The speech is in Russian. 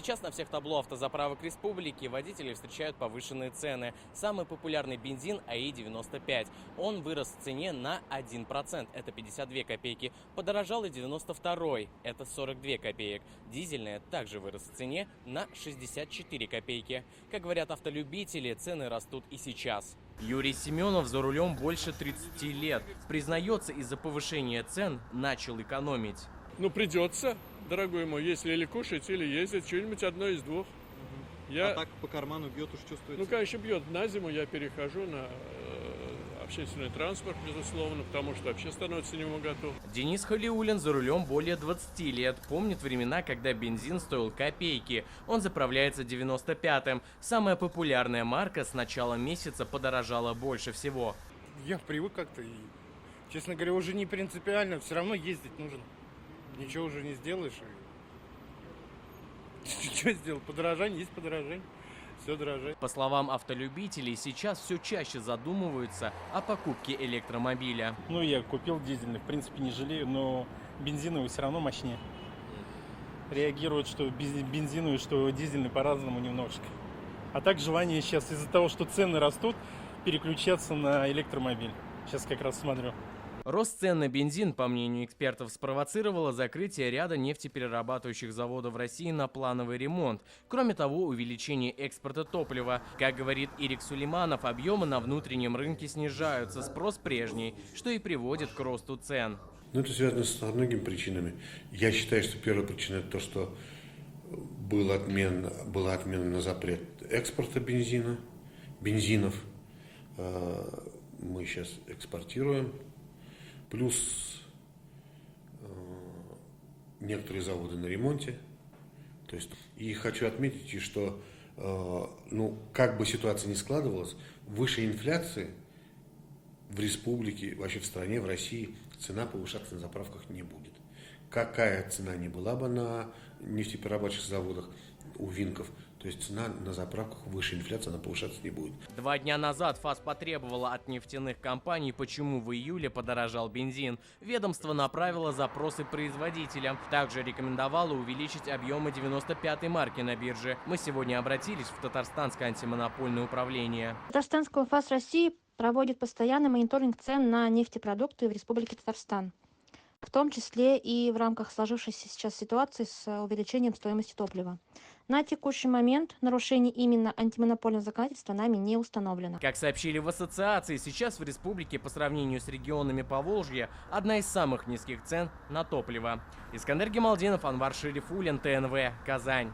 Сейчас на всех табло автозаправок республики водители встречают повышенные цены. Самый популярный бензин АИ-95. Он вырос в цене на 1%, это 52 копейки. Подорожал и 92-й, это 42 копеек. Дизельная также вырос в цене на 64 копейки. Как говорят автолюбители, цены растут и сейчас. Юрий Семенов за рулем больше 30 лет. Признается, из-за повышения цен начал экономить. Ну, придется, дорогой мой, если или кушать, или ездить, что-нибудь одно из двух. А так по карману бьет, уж чувствуется? Ну, конечно, бьет. На зиму я перехожу на общественный транспорт, безусловно, потому что вообще становится немоготов. Денис Халиуллин за рулем более 20 лет. Помнит времена, когда бензин стоил копейки. Он заправляется 95-м. Самая популярная марка с начала месяца подорожала больше всего. Я привык как-то и, честно говоря, уже не принципиально. Все равно ездить нужно. Ничего уже не сделаешь. Что сделал? Подорожание есть подорожание. Все дорожает. По словам автолюбителей, сейчас все чаще задумываются о покупке электромобиля. Ну, я купил дизельный, в принципе, не жалею, но бензиновый все равно мощнее. Реагирует, что бензиновый, что дизельный по-разному немножко. А так желание сейчас из-за того, что цены растут, переключаться на электромобиль. Сейчас как раз смотрю. Рост цен на бензин, по мнению экспертов, спровоцировало закрытие ряда нефтеперерабатывающих заводов в России на плановый ремонт. Кроме того, увеличение экспорта топлива. Как говорит Ирик Сулейманов, объемы на внутреннем рынке снижаются, спрос прежний, что и приводит к росту цен. Ну, это связано со многими причинами. Я считаю, что первая причина – это то, что была отмена на запрет экспорта бензинов. Мы сейчас экспортируем. Плюс некоторые заводы на ремонте. То есть, и хочу отметить, что как бы ситуация ни складывалась, выше инфляции в республике, вообще в стране, в России цена повышаться на заправках не будет. Какая цена ни была бы на нефтеперерабатывающих заводах у Винков, то есть цена на заправках выше инфляции, она повышаться не будет. 2 дня назад ФАС потребовала от нефтяных компаний, почему в июле подорожал бензин. Ведомство направило запросы производителям. Также рекомендовало увеличить объемы 95-й марки на бирже. Мы сегодня обратились в Татарстанское антимонопольное управление. Татарстанского ФАС России проводит постоянный мониторинг цен на нефтепродукты в Республике Татарстан, в том числе и в рамках сложившейся сейчас ситуации с увеличением стоимости топлива. На текущий момент нарушений именно антимонопольного законодательства нами не установлено. Как сообщили в ассоциации, сейчас в республике по сравнению с регионами Поволжья одна из самых низких цен на топливо. Искандер Гемалдинов, Анвар Шерифуллин, ТНВ, Казань.